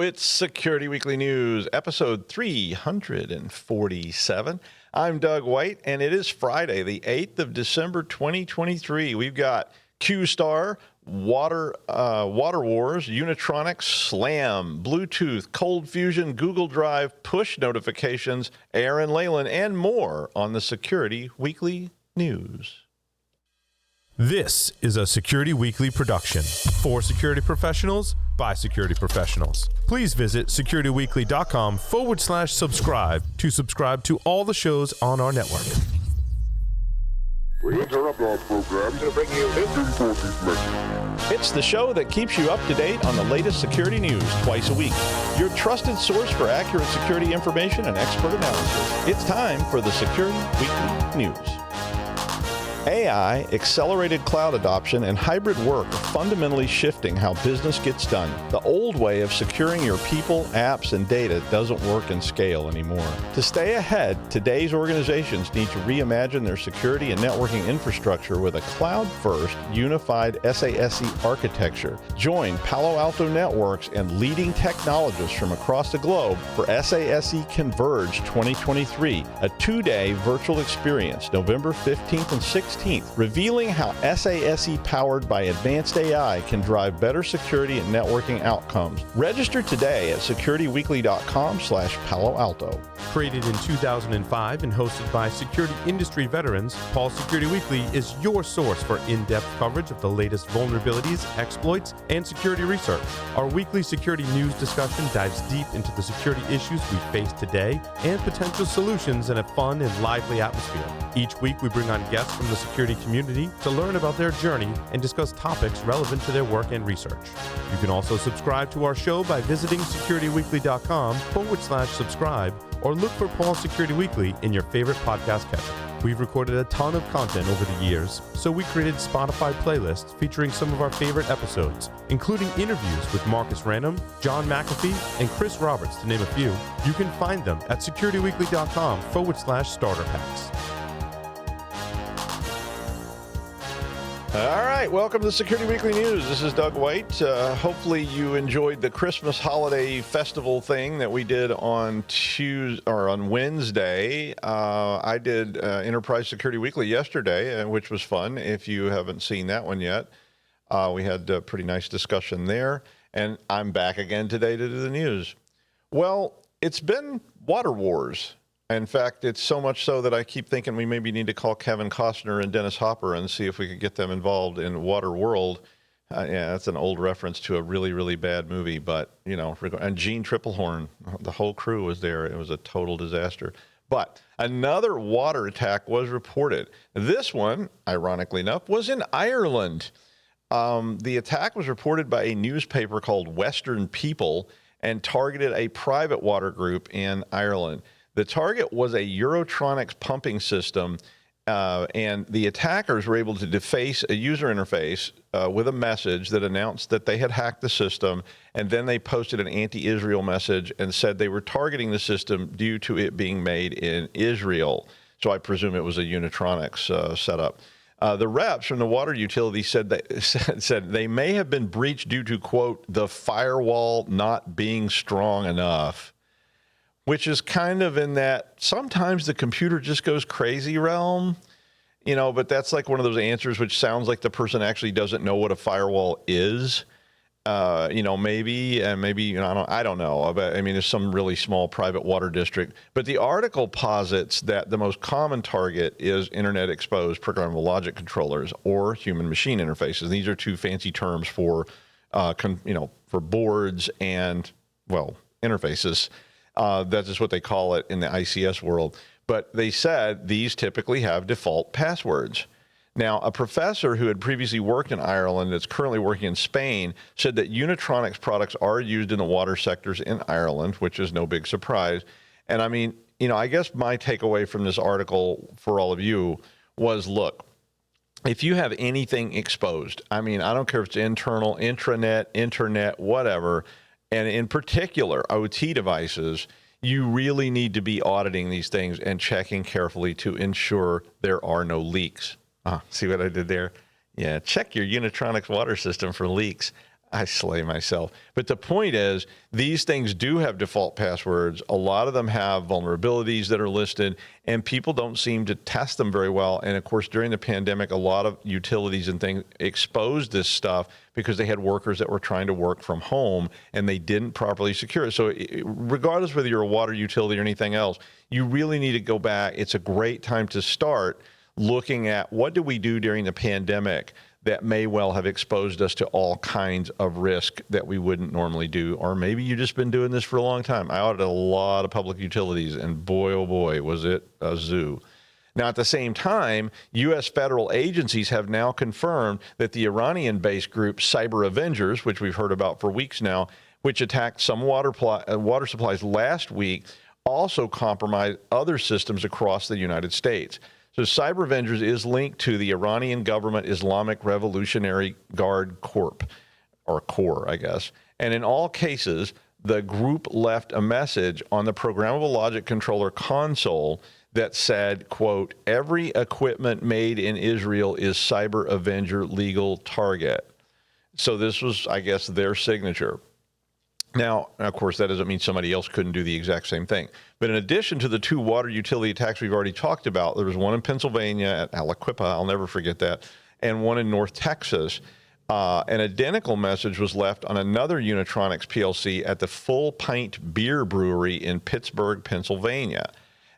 it's Security Weekly News, episode 347. I'm Doug White, and it is Friday, the 8th of December, 2023. We've got Q-Star, Water Wars, Unitronics, Slam, Bluetooth, Cold Fusion, Google Drive, push notifications, Aaran Leyland, and more on the Security Weekly News. This is a Security Weekly production for security professionals by security professionals. Please visit securityweekly.com/subscribe to subscribe to all the shows on our network. We interrupt our program to bring you this important message. It's the show that keeps you up to date on the latest security news twice a week. Your trusted source for accurate security information and expert analysis. It's time for the Security Weekly News. AI, accelerated cloud adoption, and hybrid work are fundamentally shifting how business gets done. The old way of securing your people, apps, and data doesn't work and scale anymore. To stay ahead, today's organizations need to reimagine their security and networking infrastructure with a cloud-first, unified SASE architecture. Join Palo Alto Networks and leading technologists from across the globe for SASE Converge 2023, a two-day virtual experience, November 15th and 16th. Revealing how SASE powered by advanced AI can drive better security and networking outcomes. Register today at securityweekly.com/Palo Alto. Created in 2005 and hosted by security industry veterans, Paul Security Weekly is your source for in-depth coverage of the latest vulnerabilities, exploits, and security research. Our weekly security news discussion dives deep into the security issues we face today and potential solutions in a fun and lively atmosphere. Each week we bring on guests from the security community to learn about their journey and discuss topics relevant to their work and research. You can also subscribe to our show by visiting securityweekly.com/subscribe or look for Paul Security Weekly in your favorite podcast catcher. We've recorded a ton of content over the years, so we created Spotify playlists featuring some of our favorite episodes, including interviews with Marcus Random, John McAfee, and Chris Roberts, to name a few. You can find them at securityweekly.com/starter packs. All right, welcome to the Security Weekly News. This is Doug White. Hopefully you enjoyed the Christmas holiday festival thing that we did on Wednesday. I did Enterprise Security Weekly yesterday, which was fun. If you haven't seen that one yet, we had a pretty nice discussion there. And I'm back again today to do the news. Well, it's been Water Wars. In fact, it's so much so that I keep thinking we maybe need to call Kevin Costner and Dennis Hopper and see if we could get them involved in Water World. Yeah, that's an old reference to a really, really bad movie, but, you know, and Gene Triplehorn, the whole crew was there. It was a total disaster. But another water attack was reported. This one, ironically enough, was in Ireland. The attack was reported by a newspaper called Western People and targeted a private water group in Ireland. The target was a Unitronics pumping system, and the attackers were able to deface a user interface with a message that announced that they had hacked the system, and then they posted an anti-Israel message and said they were targeting the system due to it being made in Israel. So I presume it was a Unitronics setup. The reps from the water utility said they may have been breached due to, quote, the firewall not being strong enough. Which is kind of in that sometimes the computer just goes crazy realm, you know, but that's like one of those answers which sounds like the person actually doesn't know what a firewall is. You know, maybe, you know, I don't know. But I mean, there's some really small private water district. But the article posits that the most common target is internet exposed programmable logic controllers or human machine interfaces. These are two fancy terms for, you know, for boards and, well, interfaces. That's just what they call it in the ICS world. But they said these typically have default passwords. Now, a professor who had previously worked in Ireland that's currently working in Spain said that Unitronics products are used in the water sectors in Ireland, which is no big surprise. And I mean, you know, I guess my takeaway from this article for all of you was, look, if you have anything exposed, I mean, I don't care if it's internal, intranet, internet, whatever, and in particular, OT devices, you really need to be auditing these things and checking carefully to ensure there are no leaks. See what I did there? Yeah, check your Unitronics water system for leaks. I slay myself. But the point is, these things do have default passwords. A lot of them have vulnerabilities that are listed, and people don't seem to test them very well. And of course, during the pandemic, a lot of utilities and things exposed this stuff because they had workers that were trying to work from home and they didn't properly secure it. So regardless whether you're a water utility or anything else, you really need to go back. It's a great time to start looking at what did we do during the pandemic that may well have exposed us to all kinds of risk that we wouldn't normally do. Or maybe you've just been doing this for a long time. I audited a lot of public utilities, and boy, oh boy, was it a zoo. Now, at the same time, U.S. federal agencies have now confirmed that the Iranian-based group Cyber Avengers, which we've heard about for weeks now, which attacked some water supplies last week, also compromised other systems across the United States. So Cyber Avengers is linked to the Iranian government Islamic Revolutionary Guard Corp, or Corps, I guess. And in all cases, the group left a message on the programmable logic controller console that said, quote, "Every equipment made in Israel is Cyber Avenger legal target." So this was, I guess, their signature. Now, of course, that doesn't mean somebody else couldn't do the exact same thing. But in addition to the two water utility attacks we've already talked about, there was one in Pennsylvania at Aliquippa, I'll never forget that, and one in North Texas. An identical message was left on another Unitronics PLC at the Full Pint Beer Brewery in Pittsburgh, Pennsylvania.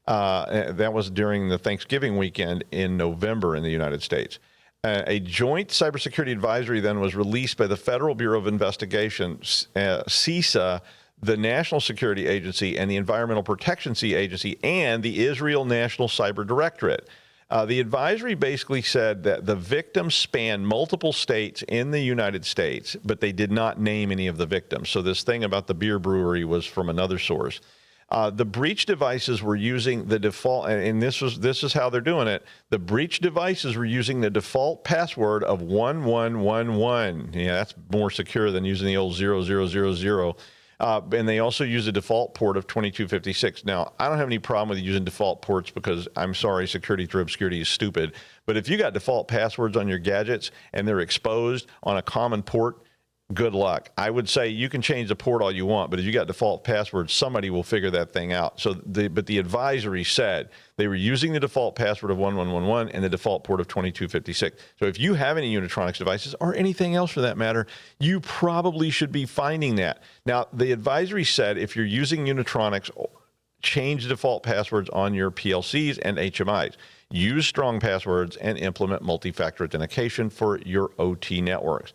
That was during the Thanksgiving weekend in November in the United States. A joint cybersecurity advisory then was released by the Federal Bureau of Investigation, CISA, the National Security Agency, and the Environmental Protection Agency, and the Israel National Cyber Directorate. The advisory basically said that the victims span multiple states in the United States, but they did not name any of the victims. So this thing about the beer brewery was from another source. The breach devices were using the default, and this is how they're doing it. The breach devices were using the default password of 1111. Yeah, that's more secure than using the old 0000. And they also use a default port of 2256. Now, I don't have any problem with using default ports because, I'm sorry, security through obscurity is stupid. But if you got default passwords on your gadgets and they're exposed on a common port, good luck. I would say you can change the port all you want, but if you got default passwords, somebody will figure that thing out. But the advisory said they were using the default password of 1111 and the default port of 2256. So if you have any Unitronics devices or anything else for that matter, you probably should be finding that. Now, the advisory said if you're using Unitronics, change the default passwords on your PLCs and HMIs. Use strong passwords and implement multi-factor authentication for your OT networks.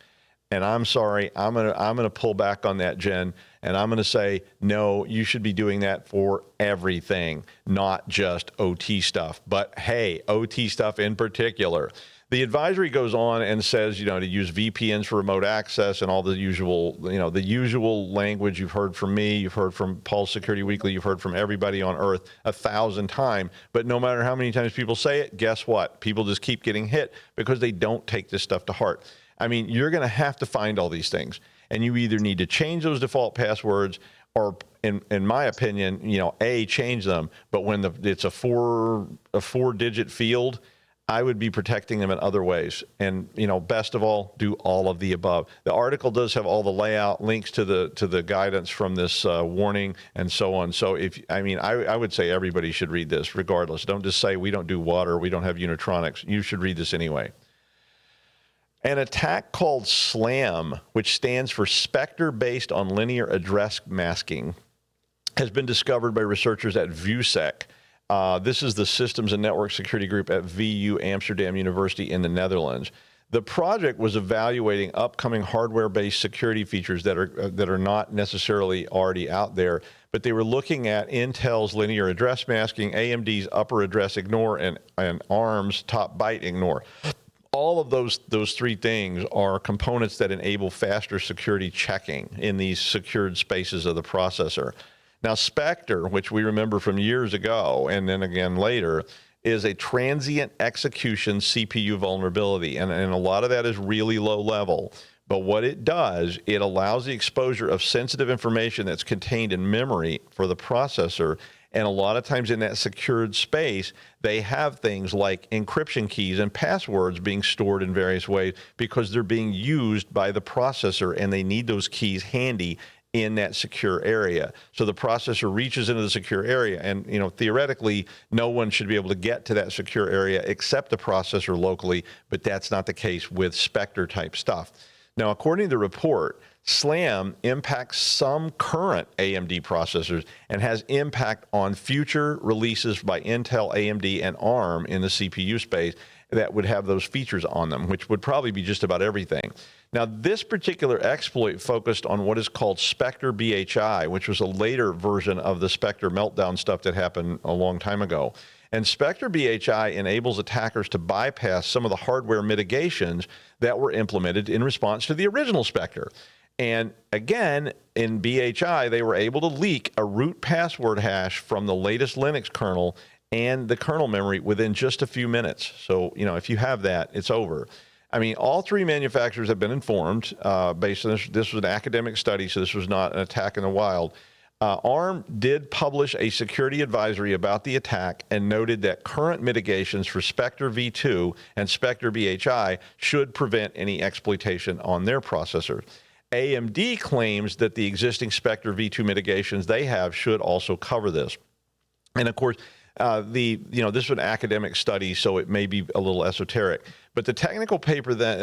And I'm sorry, I'm gonna pull back on that, Jen, and I'm gonna say, no, you should be doing that for everything, not just OT stuff. But hey, OT stuff in particular. The advisory goes on and says, to use VPNs for remote access and all the usual, the usual language you've heard from me, you've heard from Paul's Security Weekly, you've heard from everybody on earth 1,000 times. But no matter how many times people say it, guess what? People just keep getting hit because they don't take this stuff to heart. I mean, you're going to have to find all these things, and you either need to change those default passwords or, in my opinion, change them. But when it's a four-digit field, I would be protecting them in other ways. And, best of all, do all of the above. The article does have all the layout, links to the guidance from this warning and so on. So I would say everybody should read this regardless. Don't just say we don't do water, we don't have Unitronics. You should read this anyway. An attack called SLAM, which stands for Spectre Based on Linear Address Masking, has been discovered by researchers at VUSEC. This is the Systems and Network Security Group at VU Amsterdam University in the Netherlands. The project was evaluating upcoming hardware-based security features that are not necessarily already out there, but they were looking at Intel's linear address masking, AMD's upper address ignore, and ARM's top byte ignore. All of those three things are components that enable faster security checking in these secured spaces of the processor. Now, Spectre, which we remember from years ago and then again later, is a transient execution CPU vulnerability. And a lot of that is really low level. But what it does, it allows the exposure of sensitive information that's contained in memory for the processor, And a lot of times in that secured space, they have things like encryption keys and passwords being stored in various ways because they're being used by the processor and they need those keys handy in that secure area. So the processor reaches into the secure area and, theoretically, no one should be able to get to that secure area except the processor locally, but that's not the case with Spectre type stuff. Now, according to the report, SLAM impacts some current AMD processors and has impact on future releases by Intel, AMD, and ARM in the CPU space that would have those features on them, which would probably be just about everything. Now, this particular exploit focused on what is called Spectre BHI, which was a later version of the Spectre meltdown stuff that happened a long time ago. And Spectre BHI enables attackers to bypass some of the hardware mitigations that were implemented in response to the original Spectre. And again, in BHI, they were able to leak a root password hash from the latest Linux kernel and the kernel memory within just a few minutes. So, if you have that, it's over. I mean, all three manufacturers have been informed based on this. This was an academic study, so this was not an attack in the wild. ARM did publish a security advisory about the attack and noted that current mitigations for Spectre v2 and Spectre BHI should prevent any exploitation on their processors. AMD claims that the existing Spectre v2 mitigations they have should also cover this. And of course, this is an academic study, so it may be a little esoteric. But the technical paper that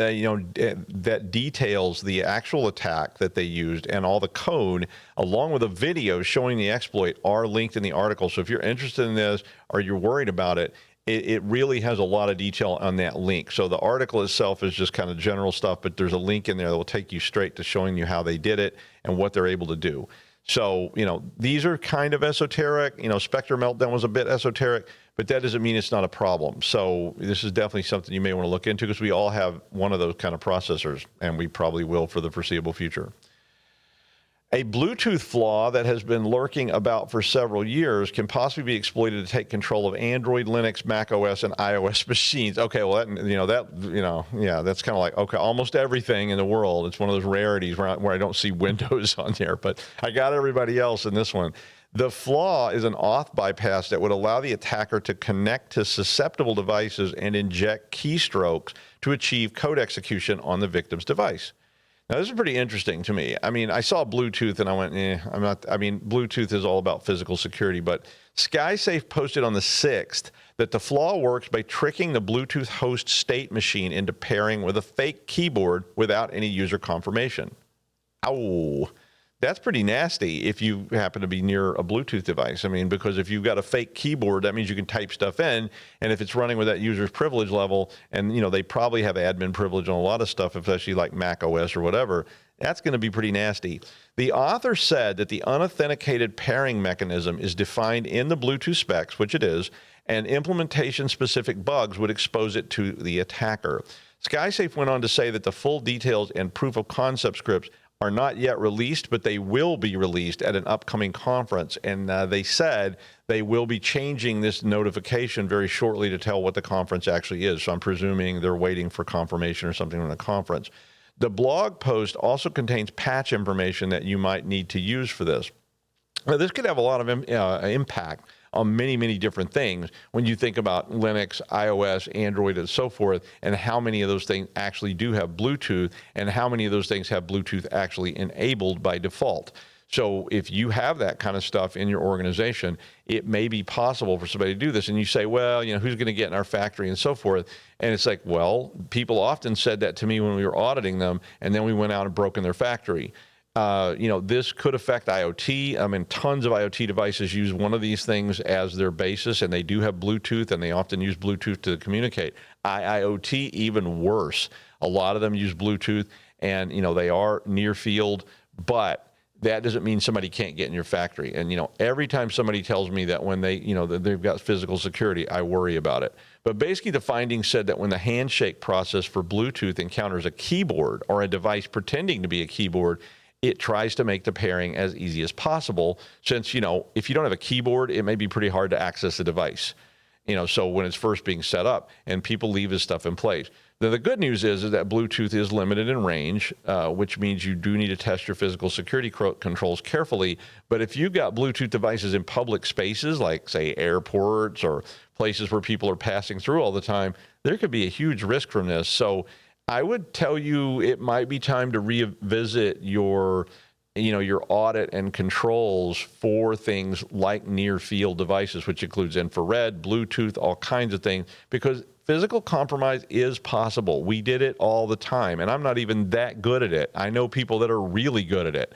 that details the actual attack that they used and all the code, along with a video showing the exploit, are linked in the article. So if you're interested in this or you're worried about it, it really has a lot of detail on that link. So the article itself is just kind of general stuff, but there's a link in there that will take you straight to showing you how they did it and what they're able to do. So, these are kind of esoteric. Spectre Meltdown was a bit esoteric, but that doesn't mean it's not a problem. So this is definitely something you may want to look into because we all have one of those kind of processors, and we probably will for the foreseeable future. A Bluetooth flaw that has been lurking about for several years can possibly be exploited to take control of Android, Linux, Mac OS, and iOS machines. Okay, well, that's kind of like, okay, almost everything in the world. It's one of those rarities where I don't see Windows on there, but I got everybody else in this one. The flaw is an auth bypass that would allow the attacker to connect to susceptible devices and inject keystrokes to achieve code execution on the victim's device. Now, this is pretty interesting to me. I mean, I saw Bluetooth and I went, Bluetooth is all about physical security, but SkySafe posted on the 6th that the flaw works by tricking the Bluetooth host state machine into pairing with a fake keyboard without any user confirmation. Ow. That's pretty nasty if you happen to be near a Bluetooth device. I mean, because if you've got a fake keyboard, that means you can type stuff in. And if it's running with that user's privilege level, and, they probably have admin privilege on a lot of stuff, especially like Mac OS or whatever, that's going to be pretty nasty. The author said that the unauthenticated pairing mechanism is defined in the Bluetooth specs, which it is, and implementation-specific bugs would expose it to the attacker. SkySafe went on to say that the full details and proof of concept scripts are not yet released, but they will be released at an upcoming conference. And they said they will be changing this notification very shortly to tell what the conference actually is. So I'm presuming they're waiting for confirmation or something from the conference. The blog post also contains patch information that you might need to use for this. Now, this could have a lot of impact on many, many different things when you think about Linux, iOS, Android, and so forth, and how many of those things actually do have Bluetooth, and how many of those things have Bluetooth actually enabled by default. So if you have that kind of stuff in your organization, it may be possible for somebody to do this. And you say, well, who's going to get in our factory and so forth? And it's like, well, people often said that to me when we were auditing them, and then we went out and broke in their factory. This could affect IoT. I mean, tons of IoT devices use one of these things as their basis, and they do have Bluetooth, and they often use Bluetooth to communicate. IoT, even worse. A lot of them use Bluetooth, and, they are near field, but that doesn't mean somebody can't get in your factory. And, every time somebody tells me that when they, that they've got physical security, I worry about it. But basically the findings said that when the handshake process for Bluetooth encounters a keyboard or a device pretending to be a keyboard, it tries to make the pairing as easy as possible since, if you don't have a keyboard, it may be pretty hard to access the device, so when it's first being set up and people leave this stuff in place. The good news is that Bluetooth is limited in range, which means you do need to test your physical security controls carefully. But if you've got Bluetooth devices in public spaces, like, say, airports or places where people are passing through all the time, there could be a huge risk from this. So I would tell you it might be time to revisit your audit and controls for things like near field devices, which includes infrared, Bluetooth, all kinds of things, because physical compromise is possible. We did it all the time, and I'm not even that good at it. I know people that are really good at it.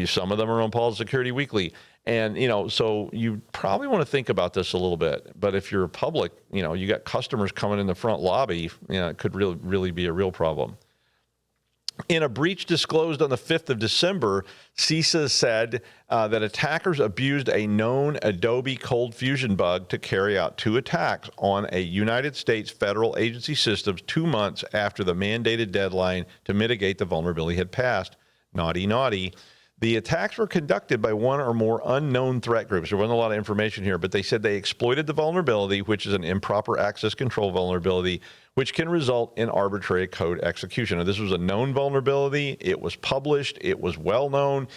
Some of them are on Paul's Security Weekly. And, so you probably want to think about this a little bit. But if you're public, you got customers coming in the front lobby, it could really be a real problem. In a breach disclosed on the 5th of December, CISA said that attackers abused a known Adobe Cold Fusion bug to carry out 2 attacks on a United States federal agency systems 2 months after the mandated deadline to mitigate the vulnerability had passed. Naughty, naughty. The attacks were conducted by one or more unknown threat groups. There wasn't a lot of information here, but they said they exploited the vulnerability, which is an improper access control vulnerability, which can result in arbitrary code execution. Now, this was a known vulnerability. It was published. It was well known.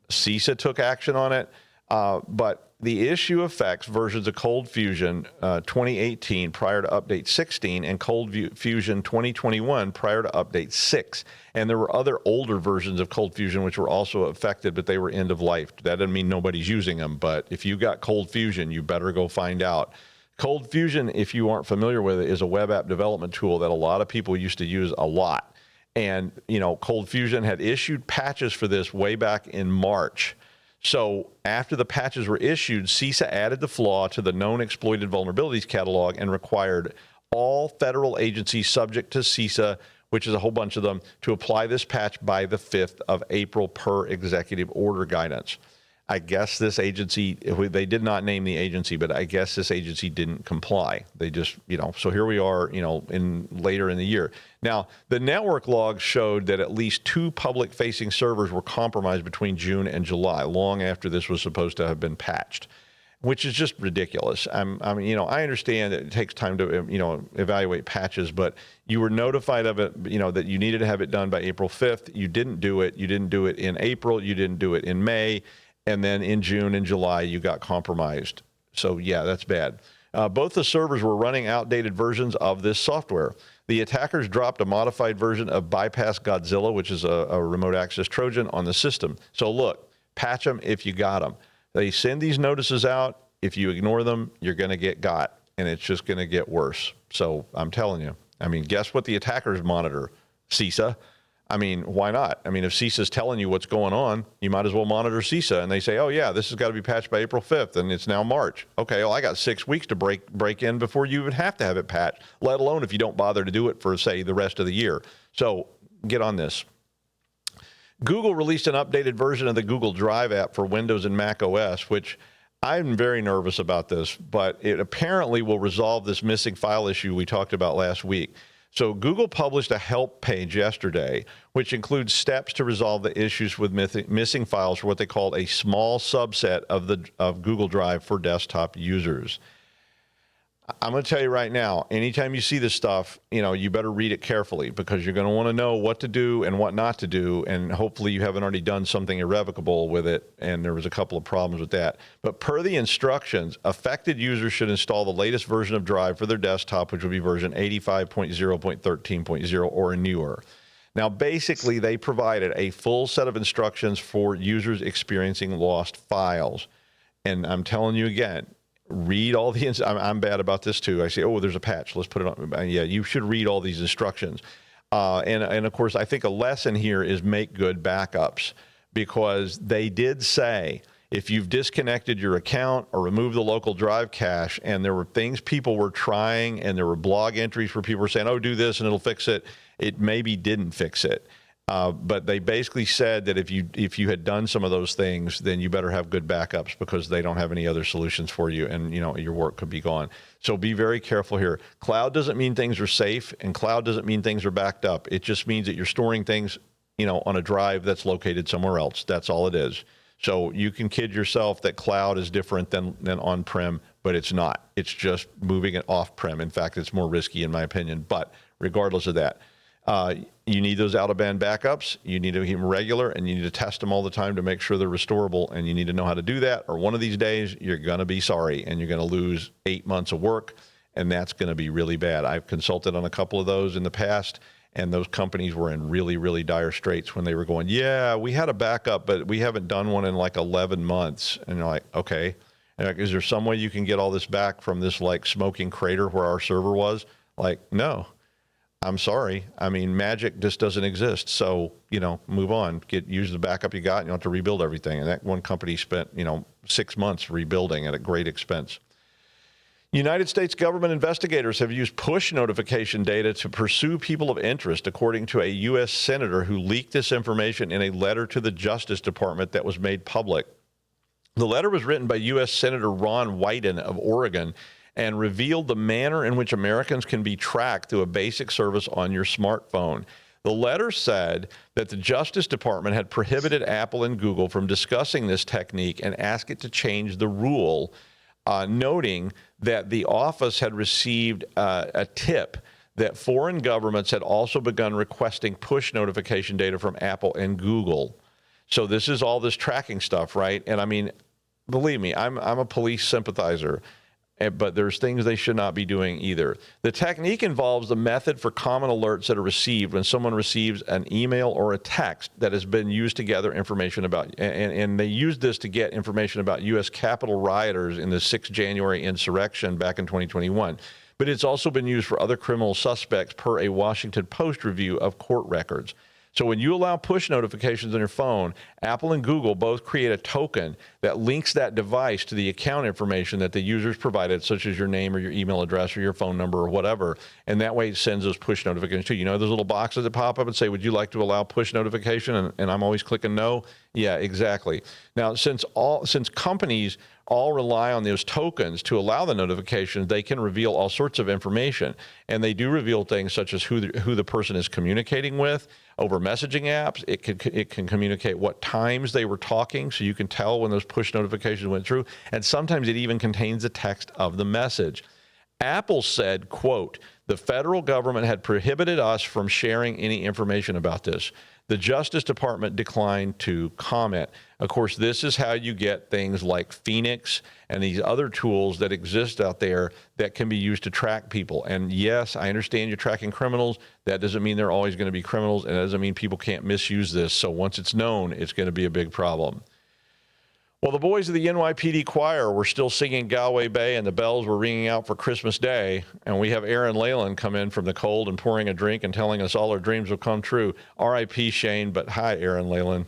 CISA took action on it. But the issue affects versions of Cold Fusion 2018 prior to update 16 and Cold Fusion 2021 prior to update 6. And there were other older versions of Cold Fusion which were also affected, but they were end of life. That doesn't mean nobody's using them, but if you got Cold Fusion, you better go find out. Cold Fusion, if you aren't familiar with it, is a web app development tool that a lot of people used to use a lot. And, Cold Fusion had issued patches for this way back in March. So after the patches were issued, CISA added the flaw to the known exploited vulnerabilities catalog and required all federal agencies subject to CISA, which is a whole bunch of them, to apply this patch by the 5th of April per executive order guidance. I guess this agency, they did not name the agency, but I guess this agency didn't comply. They just, so here we are, later in the year. Now, the network logs showed that at least 2 public-facing servers were compromised between June and July, long after this was supposed to have been patched, which is just ridiculous. I understand that it takes time to, evaluate patches, but you were notified of it, that you needed to have it done by April 5th. You didn't do it. You didn't do it in April. You didn't do it in May. And then in June and July, you got compromised. So, yeah, that's bad. Both the servers were running outdated versions of this software. The attackers dropped a modified version of Bypass Godzilla, which is a remote access Trojan, on the system. So, look, patch them if you got them. They send these notices out. If you ignore them, you're going to get got, and it's just going to get worse. So, I'm telling you. Guess what the attackers monitor? CISA. Why not? If CISA's telling you what's going on, you might as well monitor CISA. And they say, oh, yeah, this has got to be patched by April 5th, and it's now March. Okay, well, I got 6 weeks to break in before you even have to have it patched, let alone if you don't bother to do it for, say, the rest of the year. So get on this. Google released an updated version of the Google Drive app for Windows and Mac OS, which I'm very nervous about this, but it apparently will resolve this missing file issue we talked about last week. So Google published a help page yesterday, which includes steps to resolve the issues with missing files for what they called a small subset of Google Drive for desktop users. I'm going to tell you right now, anytime you see this stuff, you better read it carefully because you're going to want to know what to do and what not to do. And hopefully you haven't already done something irrevocable with it. And there was a couple of problems with that. But per the instructions, affected users should install the latest version of Drive for their desktop, which will be version 85.0.13.0 or newer. Now, basically, they provided a full set of instructions for users experiencing lost files. And I'm telling you again, read all the, I'm bad about this too. I say, oh, there's a patch. Let's put it on. Yeah, you should read all these instructions. And of course, I think a lesson here is make good backups because they did say if you've disconnected your account or removed the local drive cache and there were things people were trying and there were blog entries where people were saying, oh, do this and it'll fix it. It maybe didn't fix it. But they basically said that if you had done some of those things, then you better have good backups because they don't have any other solutions for you, and your work could be gone. So be very careful here. Cloud doesn't mean things are safe, and cloud doesn't mean things are backed up. It just means that you're storing things, on a drive that's located somewhere else. That's all it is. So you can kid yourself that cloud is different than on-prem, but it's not. It's just moving it off-prem. In fact, it's more risky in my opinion. But regardless of that, you need those out-of-band backups. You need to keep them regular, and you need to test them all the time to make sure they're restorable, and you need to know how to do that, or one of these days you're going to be sorry, and you're going to lose 8 months of work, and that's going to be really bad. I've consulted on a couple of those in the past, and those companies were in really, really dire straits when they were going, yeah, we had a backup, but we haven't done one in like 11 months. And you're like, okay. And like, is there some way you can get all this back from this like smoking crater where our server was? Like, no, I'm sorry. I mean, magic just doesn't exist. So, move on, use the backup you got, and you don't have to rebuild everything. And that one company spent, 6 months rebuilding at a great expense. United States government investigators have used push notification data to pursue people of interest, according to a U.S. senator who leaked this information in a letter to the Justice Department that was made public. The letter was written by U.S. Senator Ron Wyden of Oregon and revealed the manner in which Americans can be tracked through a basic service on your smartphone. The letter said that the Justice Department had prohibited Apple and Google from discussing this technique and asked it to change the rule, noting that the office had received a tip that foreign governments had also begun requesting push notification data from Apple and Google. So this is all this tracking stuff, right? And I mean, believe me, I'm a police sympathizer, but there's things they should not be doing either. The technique involves the method for common alerts that are received when someone receives an email or a text that has been used to gather information about, and they used this to get information about U.S. Capitol rioters in the 6th January insurrection back in 2021. But it's also been used for other criminal suspects per a Washington Post review of court records. So when you allow push notifications on your phone, Apple and Google both create a token that links that device to the account information that the users provided, such as your name or your email address or your phone number or whatever. And that way it sends those push notifications to you. You know those little boxes that pop up and say, would you like to allow push notification? And I'm always clicking no. Yeah, exactly. Now, since companies all rely on those tokens to allow the notifications, they can reveal all sorts of information. And they do reveal things such as who the person is communicating with over messaging apps. It can communicate what times they were talking, so you can tell when those push notifications went through. And sometimes it even contains the text of the message. Apple said, quote, the federal government had prohibited us from sharing any information about this. The Justice Department declined to comment. Of course, this is how you get things like Phoenix and these other tools that exist out there that can be used to track people. And yes, I understand you're tracking criminals. That doesn't mean they're always going to be criminals, and it doesn't mean people can't misuse this. So once it's known, it's going to be a big problem. Well, the boys of the NYPD choir were still singing Galway Bay, and the bells were ringing out for Christmas Day. And we have Aaran Leyland come in from the cold and pouring a drink and telling us all our dreams will come true. R.I.P. Shane, but hi, Aaran Leyland.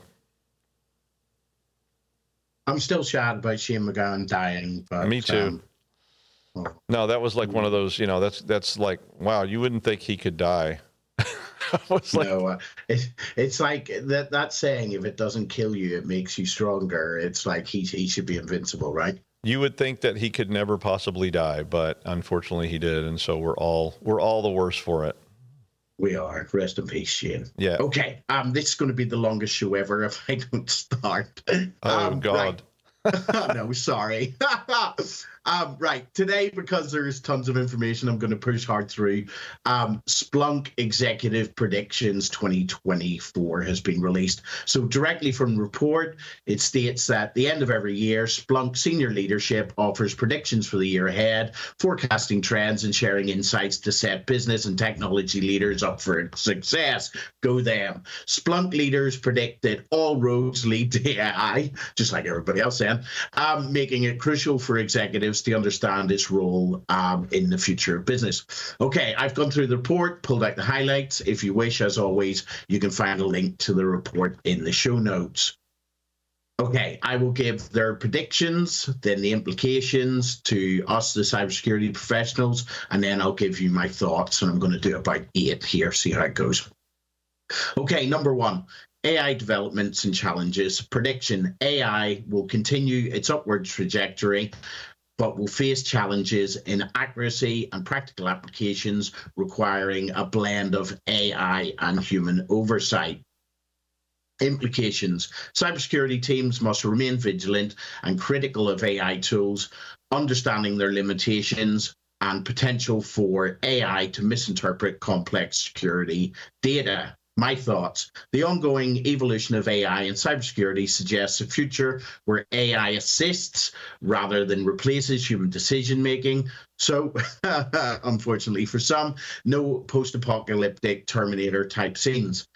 I'm still sad about Shane McGowan dying. But, me too. No, that was like one of those, that's like, wow, you wouldn't think he could die. It's like that saying, if it doesn't kill you, it makes you stronger. It's like he should be invincible, right? You would think that he could never possibly die, but unfortunately he did, and so we're all the worse for it. We are. Rest in peace, Shane. Yeah. Okay. This is going to be the longest show ever if I don't start. Oh God. Right. No, sorry. Right. Today, because there's tons of information, I'm going to push hard through. Splunk Executive Predictions 2024 has been released. So directly from the report, it states that at the end of every year, Splunk senior leadership offers predictions for the year ahead, forecasting trends and sharing insights to set business and technology leaders up for success. Go them. Splunk leaders predict that all roads lead to AI, just like everybody else then, making it crucial for executives to understand its role in the future of business. Okay, I've gone through the report, pulled out the highlights. If you wish, as always, you can find a link to the report in the show notes. Okay, I will give their predictions, then the implications to us, the cybersecurity professionals, and then I'll give you my thoughts, and I'm going to do about 8 here, see how it goes. Okay, number 1. AI developments and challenges. Prediction: AI will continue its upward trajectory, but will face challenges in accuracy and practical applications requiring a blend of AI and human oversight. Implications. Cybersecurity teams must remain vigilant and critical of AI tools, understanding their limitations and potential for AI to misinterpret complex security data. My thoughts. The ongoing evolution of AI in cybersecurity suggests a future where AI assists rather than replaces human decision making. So, unfortunately for some, no post-apocalyptic Terminator type scenes.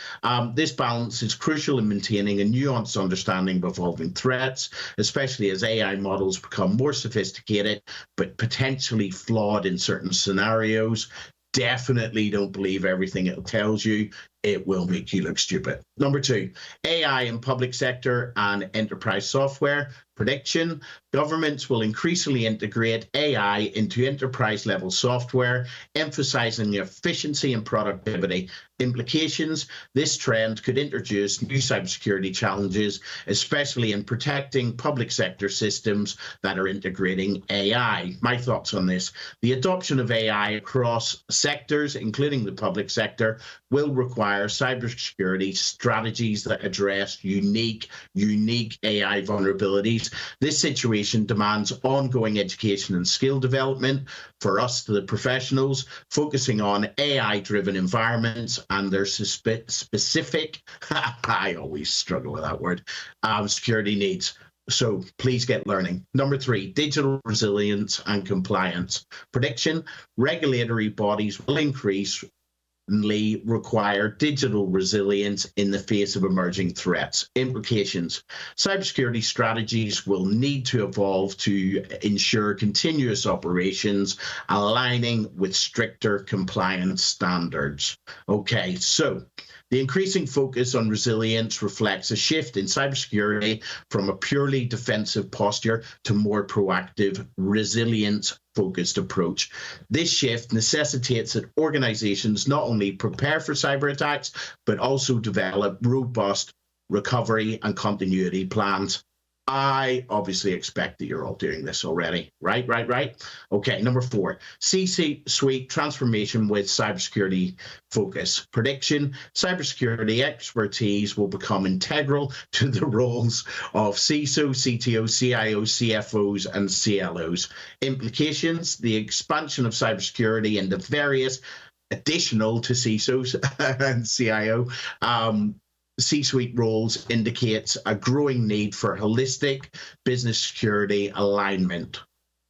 This balance is crucial in maintaining a nuanced understanding of evolving threats, especially as AI models become more sophisticated, but potentially flawed in certain scenarios. Definitely don't believe everything it tells you. It will make you look stupid. Number two, AI in public sector and enterprise software. Prediction. Governments will increasingly integrate AI into enterprise level software, emphasizing efficiency and productivity. Implications. This trend could introduce new cybersecurity challenges, especially in protecting public sector systems that are integrating AI. My thoughts on this. The adoption of AI across sectors, including the public sector, will require cybersecurity strategies that address unique AI vulnerabilities. This situation demands ongoing education and skill development for us, the professionals, focusing on AI-driven environments and their specific, I always struggle with that word, security needs. So please get learning. Number three, digital resilience and compliance. Prediction. Regulatory bodies will increasingly require digital resilience in the face of emerging threats. Implications. Cybersecurity strategies will need to evolve to ensure continuous operations, aligning with stricter compliance standards. Okay, so the increasing focus on resilience reflects a shift in cybersecurity from a purely defensive posture to more proactive, resilience-focused approach. This shift necessitates that organizations not only prepare for cyber attacks, but also develop robust recovery and continuity plans. I obviously expect that you're all doing this already. Right. Okay, number four, C-suite transformation with cybersecurity focus. Prediction. Cybersecurity expertise will become integral to the roles of CISO, CTO, CIO, CFOs, and CLOs. Implications. The expansion of cybersecurity into various additional to CISOs and CIO C-suite roles indicates a growing need for holistic business security alignment.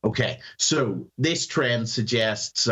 Okay, so this trend suggests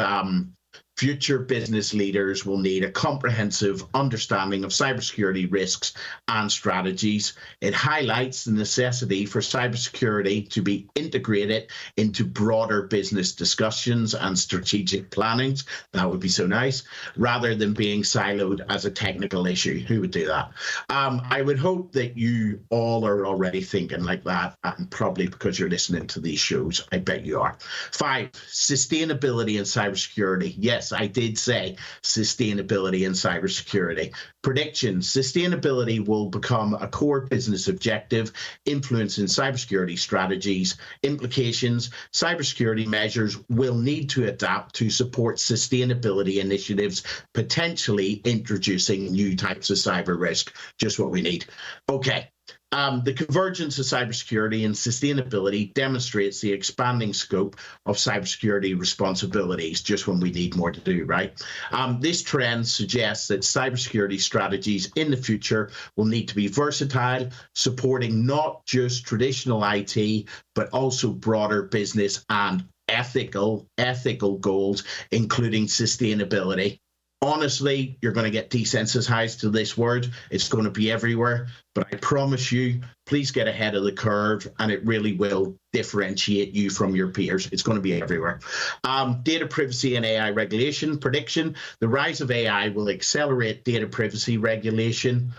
future business leaders will need a comprehensive understanding of cybersecurity risks and strategies. It highlights the necessity for cybersecurity to be integrated into broader business discussions and strategic plannings. That would be so nice, rather than being siloed as a technical issue. Who would do that? I would hope that you all are already thinking like that, and probably because you're listening to these shows, I bet you are. 5, sustainability and cybersecurity. Yes, I did say sustainability and cybersecurity. Prediction. Sustainability will become a core business objective, influencing cybersecurity strategies. Implications. Cybersecurity measures will need to adapt to support sustainability initiatives, potentially introducing new types of cyber risk. Just what we need. Okay. The convergence of cybersecurity and sustainability demonstrates the expanding scope of cybersecurity responsibilities, just when we need more to do, right? This trend suggests that cybersecurity strategies in the future will need to be versatile, supporting not just traditional IT, but also broader business and ethical goals, including sustainability. Honestly, you're going to get desensitized to this word. It's going to be everywhere. But I promise you, please get ahead of the curve, and it really will differentiate you from your peers. It's going to be everywhere. Data privacy and AI regulation. Prediction. The rise of AI will accelerate data privacy regulation,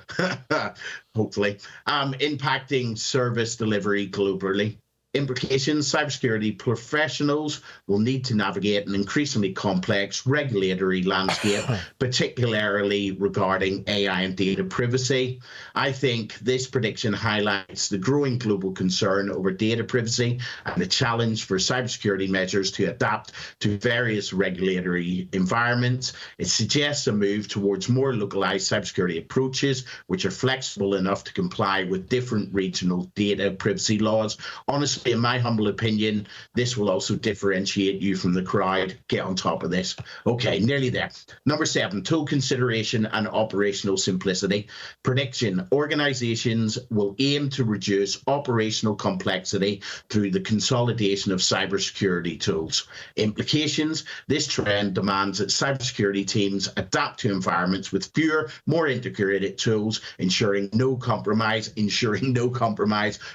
hopefully, impacting service delivery globally. Implications: cybersecurity professionals will need to navigate an increasingly complex regulatory landscape, particularly regarding AI and data privacy. I think this prediction highlights the growing global concern over data privacy and the challenge for cybersecurity measures to adapt to various regulatory environments. It suggests a move towards more localized cybersecurity approaches, which are flexible enough to comply with different regional data privacy laws. Honestly, in my humble opinion, this will also differentiate you from the crowd. Get on top of this. Okay, nearly there. Number 7, tool consideration and operational simplicity. Prediction: organizations will aim to reduce operational complexity through the consolidation of cybersecurity tools. Implications: this trend demands that cybersecurity teams adapt to environments with fewer, more integrated tools, ensuring no compromise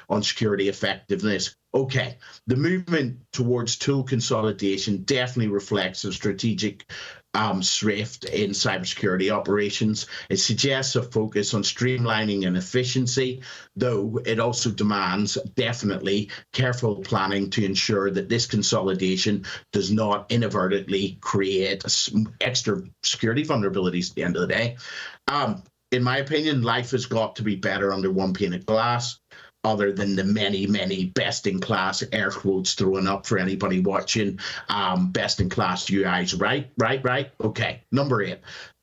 on security effectiveness. Okay, the movement towards tool consolidation definitely reflects a strategic shift in cybersecurity operations. It suggests a focus on streamlining and efficiency, though it also demands definitely careful planning to ensure that this consolidation does not inadvertently create extra security vulnerabilities at the end of the day. In my opinion, life has got to be better under one pane of glass, other than the many best-in-class air quotes thrown up for anybody watching, best-in-class UIs, right? Okay, number 8.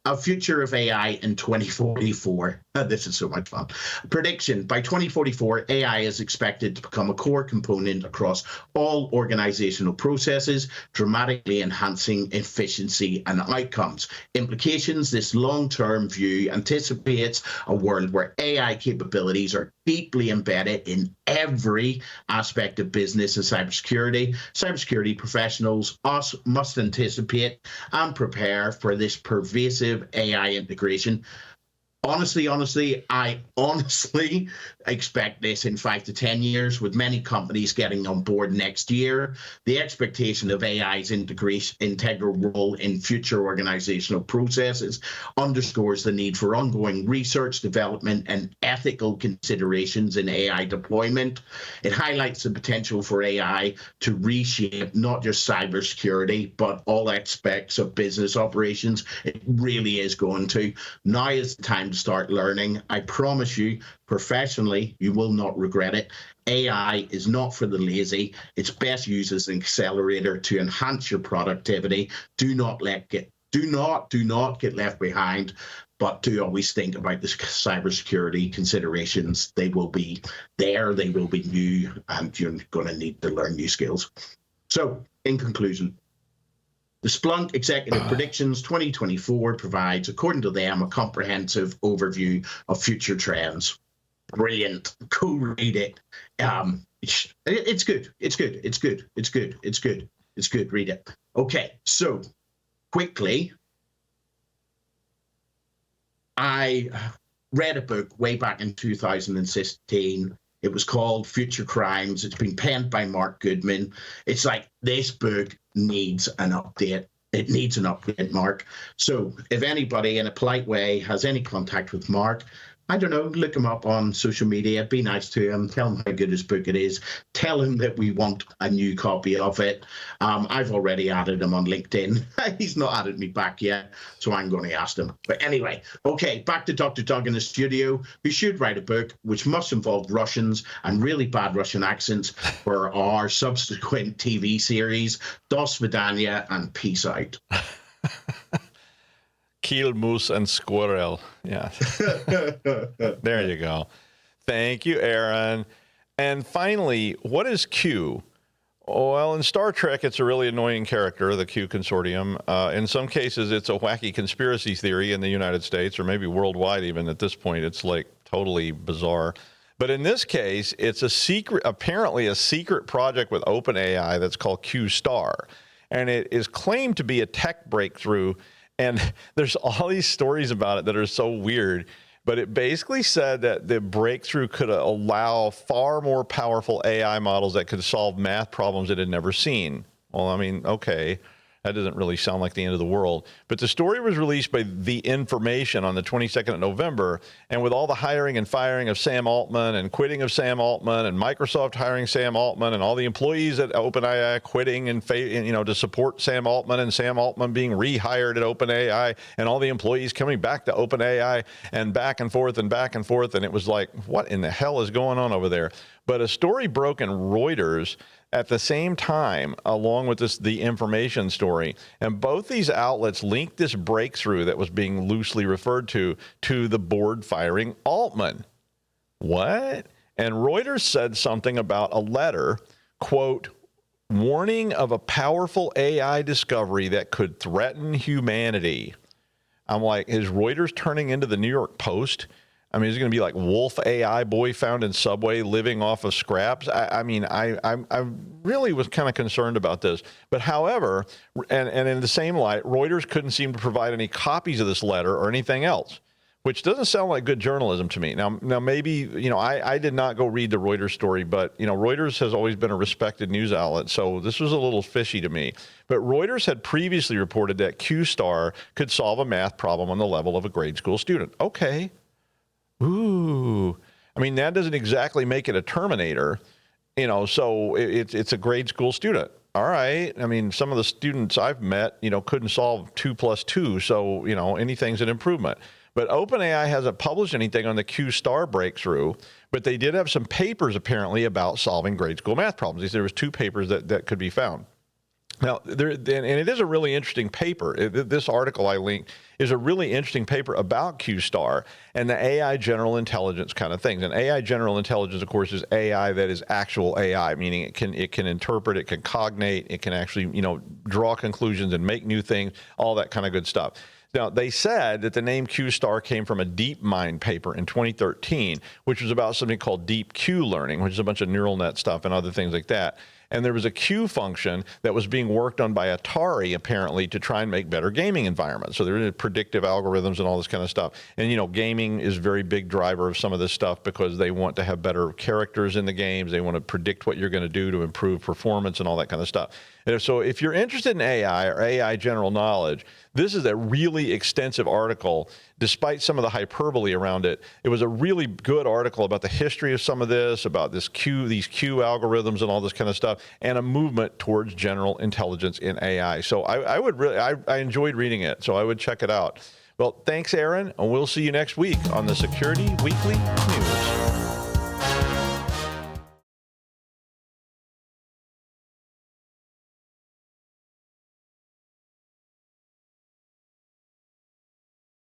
A future of AI in 2044. This is so much fun. Prediction: by 2044, AI is expected to become a core component across all organizational processes, dramatically enhancing efficiency and outcomes. Implications: this long-term view anticipates a world where AI capabilities are deeply embedded in every aspect of business and cybersecurity. Cybersecurity professionals must anticipate and prepare for this pervasive AI integration. Honestly, I honestly expect this in 5 to 10 years, with many companies getting on board next year. The expectation of AI's integral role in future organizational processes underscores the need for ongoing research, development, and ethical considerations in AI deployment. It highlights the potential for AI to reshape not just cybersecurity, but all aspects of business operations. It really is going to. Now is the time to start learning. I promise you, professionally, you will not regret it. AI is not for the lazy. It's best used as an accelerator to enhance your productivity. Do not get left behind, but do always think about the cybersecurity considerations. They will be there, they will be new, and you're going to need to learn new skills. So, in conclusion, the Splunk Executive Predictions 2024 provides, according to them, a comprehensive overview of future trends. Brilliant. Go read it. It's good. Read it. Okay, so quickly, I read a book way back in 2016. It was called Future Crimes. It's been penned by Mark Goodman. It's like, this book needs an update. It needs an update, Mark. So if anybody in a polite way has any contact with Mark, I don't know, look him up on social media, be nice to him, tell him how good his book it is, tell him that we want a new copy of it. I've already added him on LinkedIn. He's not added me back yet, so I'm going to ask him. But anyway, okay, back to Dr. Doug in the studio, who should write a book which must involve Russians and really bad Russian accents for our subsequent TV series, Dos Vidania and Peace Out. Kiel, moose, and squirrel. Yeah. There you go. Thank you, Aaron. And finally, what is Q? Well, in Star Trek, it's a really annoying character, the Q Consortium. In some cases, it's a wacky conspiracy theory in the United States, or maybe worldwide even at this point. It's like totally bizarre. But in this case, it's apparently a secret project with OpenAI that's called Q Star. And it is claimed to be a tech breakthrough. And there's all these stories about it that are so weird, but it basically said that the breakthrough could allow far more powerful AI models that could solve math problems it had never seen. Well, I mean, okay, That doesn't really sound like the end of the world. But the story was released by The Information on the 22nd of November. And with all the hiring and firing of Sam Altman and quitting of Sam Altman and Microsoft hiring Sam Altman and all the employees at OpenAI quitting and to support Sam Altman and Sam Altman being rehired at OpenAI and all the employees coming back to OpenAI and back and forth and back and forth. And it was like, what in the hell is going on over there? But a story broke in Reuters at the same time, along with The Information story. And both these outlets linked this breakthrough that was being loosely referred to the board firing Altman. What? And Reuters said something about a letter, quote, warning of a powerful AI discovery that could threaten humanity. I'm like, is Reuters turning into the New York Post? I mean, is it going to be like Wolf AI boy found in subway living off of scraps? I really was kind of concerned about this. But however, and in the same light, Reuters couldn't seem to provide any copies of this letter or anything else, which doesn't sound like good journalism to me. Now maybe, I did not go read the Reuters story, but, Reuters has always been a respected news outlet. So this was a little fishy to me. But Reuters had previously reported that Q-Star could solve a math problem on the level of a grade school student. Okay. Ooh, I mean, that doesn't exactly make it a Terminator, so it's a grade school student. All right. I mean, some of the students I've met, couldn't solve 2 + 2. So, anything's an improvement. But OpenAI hasn't published anything on the Q-Star breakthrough, but they did have some papers apparently about solving grade school math problems. There was 2 papers that could be found. Now, and it is a really interesting paper. This article I linked is a really interesting paper about Q-Star and the AI general intelligence kind of things. And AI general intelligence, of course, is AI that is actual AI, meaning it can interpret, it can cognate, it can actually, draw conclusions and make new things, all that kind of good stuff. Now, they said that the name Q-Star came from a DeepMind paper in 2013, which was about something called deep Q learning, which is a bunch of neural net stuff and other things like that. And there was a Q function that was being worked on by Atari, apparently, to try and make better gaming environments. So there are predictive algorithms and all this kind of stuff. And, gaming is a very big driver of some of this stuff because they want to have better characters in the games. They want to predict what you're going to do to improve performance and all that kind of stuff. And so if you're interested in AI or AI general knowledge, this is a really extensive article. Despite some of the hyperbole around it, it was a really good article about the history of some of this, about these Q algorithms and all this kind of stuff, and a movement towards general intelligence in AI. So I enjoyed reading it, so I would check it out. Well, thanks, Aaron, and we'll see you next week on the Security Weekly News.